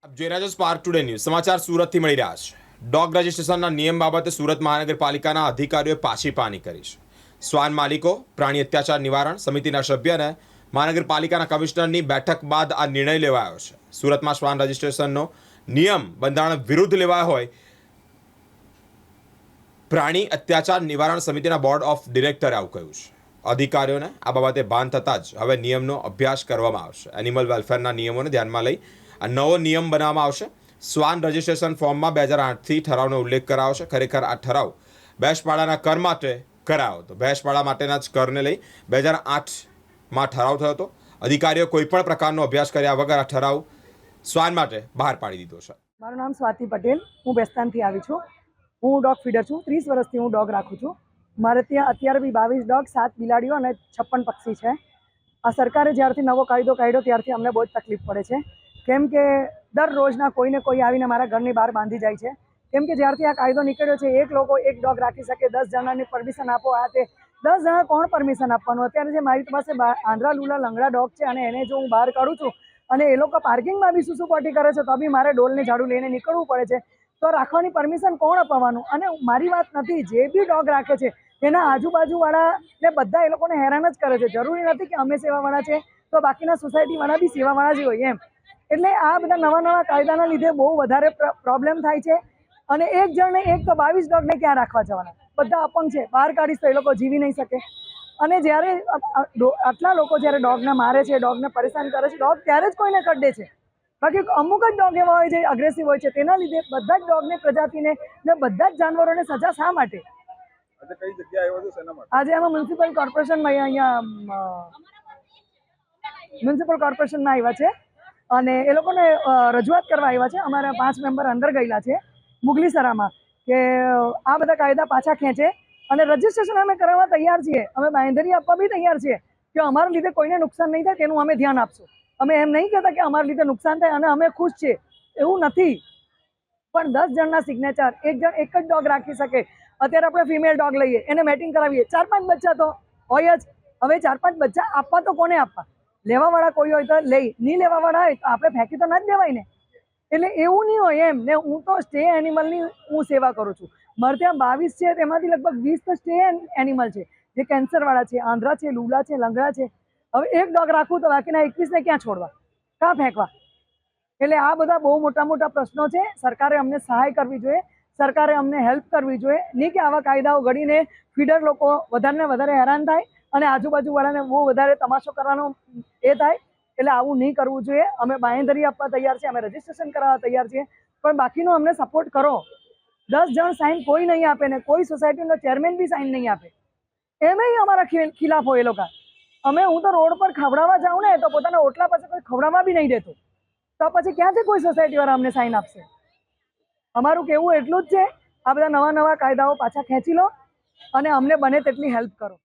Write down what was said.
આપ જોઈ રહ્યા છો સ્પાર્ક ટુડે ન્યૂઝ સમાચાર સુરતથી મળી રહ્યા છે। ડોગ રજિસ્ટ્રેશનના નિયમ બાબતે સુરત મહાનગરપાલિકાના અધિકારીઓએ પાછી પાની કરી છે। શ્વાન માલિકો પ્રાણી અત્યાચાર નિવારણ સમિતિના સભ્ય અને મહાનગરપાલિકાના કમિશનરની બેઠક બાદ આ નિર્ણય લેવાયો છે। સુરતમાં શ્વાન રજિસ્ટ્રેશનનો નિયમ બંધારણ વિરુદ્ધ લેવાયો હોય પ્રાણી અત્યાચાર નિવારણ સમિતિના બોર્ડ ઓફ ડિરેક્ટરે આવું કહ્યું છે। અધિકારીઓને આ બાબતે ભાન થતાં જ હવે નિયમનો અભ્યાસ કરવામાં આવશે। એનિમલ વેલફેરના નિયમોને ધ્યાનમાં લઈ આ નવો નિયમ બનાવવામાં આવશે। શ્વાન રજિસ્ટ્રેશન ફોર્મમાં 2008થી ઠરાવનો ઉલ્લેખ કરાયો છે। ખરેખર આ ઠરાવ ભેંસપાળાના કર માટે કરાયો હતો। ભેંસપાળા માટેના જ કરને લઈ 2008માં ઠરાવ થયો હતો। અધિકારીઓ કોઈપણ પ્રકારનો અભ્યાસ કર્યા વગર આ ઠરાવ શ્વાન માટે બહાર પાડી દીધો છે। મારું નામ સ્વાતિ પટેલ, હું બેસ્તાનથી આવી છું। હું ડોગ ફીડર છું। 30 વર્ષથી હું ડોગ રાખું છું। મારે ત્યાં અત્યારે બી 22 ડોગ, 7 બિલાડીઓ અને 56 પક્ષી છે। આ સરકારે જ્યારથી નવો કાયદો કાઢ્યો ત્યારથી અમને બહુ જ તકલીફ પડે છે, કેમ કે દરરોજના કોઈને કોઈ આવીને મારા ઘરની બહાર બાંધી જાય છે। કેમ કે જ્યારથી આ કાયદો નીકળ્યો છે, એક લોકો એક ડોગ રાખી શકે, 10 જણાની પરમિશન આપો, આ તે 10 જણા કોણ પરમિશન આપવાનું? અત્યારે જે મારી પાસે આંધ્રા લુલા લંગડા ડોગ છે અને એને જો હું બહાર કાઢું છું અને એ લોકો પાર્કિંગમાં બી સુસુ પોટી કરે છે તો બી મારે ડોલને ઝાડુ લઈને નીકળવું પડે છે, તો રાખવાની પરમિશન કોણ અપાવવાનું? અને મારી વાત નથી, જે બી ડોગ રાખે છે એના આજુબાજુવાળાને બધા એ લોકોને હેરાન જ કરે છે। જરૂરી નથી કે અમે સેવાવાળા છે તો બાકીના સોસાયટીવાળા બી સેવાવાળા જ હોય એમ। એટલે આ બધા નવા કાયદાના લીધે બહુ વધારે પ્રોબ્લેમ થાય છે। અને એક જણને એક તો 22 ડોગને ક્યાં રાખવા જવાના? બધા અપંગ છે, બહાર કાઢીશ તો એ લોકો જીવી નહીં શકે। અને જ્યારે આટલા લોકો જ્યારે ડોગને મારે છે, ડોગને પરેશાન કરે છે, ડોગ ત્યારે જ કોઈને કરડે છે। બાકી અમુક જ ડોગ એવા હોય જે અગ્રેસિવ હોય છે, તેના લીધે બધા જ ડોગને પ્રજાતિને ને બધા જ જાનવરોને સજા શા માટે? આજે કઈ જગ્યાએ આવ્યો છો, શેના માટે? આજે અમે મ્યુનિસિપલ કોર્પોરેશનમાં અહીંયા મ્યુનિસિપલ કોર્પોરેશનમાં આવ્યા છે અને એ લોકોને રજૂઆત કરવા આવ્યા છે। અમારા 5 મેમ્બર અંદર ગયેલા છે મુગલીસરામાં કે આ બધા કાયદા પાછા ખેંચે અને રજીસ્ટ્રેશન અમે કરાવવા તૈયાર છીએ। અમે બાંહેધરી આપવા બી તૈયાર છીએ કે અમારા લીધે કોઈને નુકસાન નહીં થાય તેનું અમે ધ્યાન આપશું। અમે એમ નહીં કહેતા કે અમારા લીધે નુકસાન થાય અને અમે ખુશ છીએ, એવું નથી। પણ 10 જણના સિગ્નેચર, એક જણ એક જ ડોગ રાખી શકે। અત્યારે આપણે ફિમેલ ડોગ લઈએ, એને મેટિંગ કરાવીએ, 4-5 બચ્ચા તો હોય જ। હવે 4-5 બચ્ચા આપવા તો કોને આપવા? લેવાવાળા કોઈ હોય તો લઈ, નહીં લેવાવાળા હોય તો આપણે ફેંકી તો ના જ દેવાય ને। એટલે એવું નહીં હોય એમ ને। હું તો સ્ટે એનિમલની હું સેવા કરું છું। મારે ત્યાં 22 છે, તેમાંથી લગભગ 20 તો સ્ટે એનિમલ છે, જે કેન્સરવાળા છે, આંધ્રા છે, લુલા છે, લંગડા છે। હવે એક ડોગ રાખું તો બાકીના 21ને ક્યાં છોડવા, ક્યાં ફેંકવા? એટલે આ બધા બહુ મોટા પ્રશ્નો છે। સરકારે અમને સહાય કરવી જોઈએ, સરકારે અમને હેલ્પ કરવી જોઈએ, નહીં કે આવા કાયદાઓ ઘડીને ફીડર લોકો વધારે ને વધારે હેરાન થાય અને આજુબાજુવાળાને બહુ વધારે તમાશો કરવાનો એ થાય। એટલે આવું નહીં કરવું જોઈએ। અમે બાંહેધરી આપવા તૈયાર છીએ, અમે રજીસ્ટ્રેશન કરાવવા તૈયાર છીએ, પણ બાકીનો અમને સપોર્ટ કરો। 10 જણ સાઇન કોઈ નહીં આપે ને કોઈ સોસાયટીનો ચેરમેન બી સાઇન નહીં આપે, એમાંય અમારા ખિલાફ હોય એ લોકો। હું તો રોડ પર ખવડાવવા જાઉં ને તો પોતાના ઓટલા પાસે કોઈ ખવડાવવા બી નહીં દેતું, તો પછી ક્યાંથી કોઈ સોસાયટીવાળા અમને સાઇન આપશે? અમારું કહેવું એટલું જ છે, આ બધા નવા કાયદાઓ પાછા ખેંચી લો અને અમને બને તેટલી હેલ્પ કરો।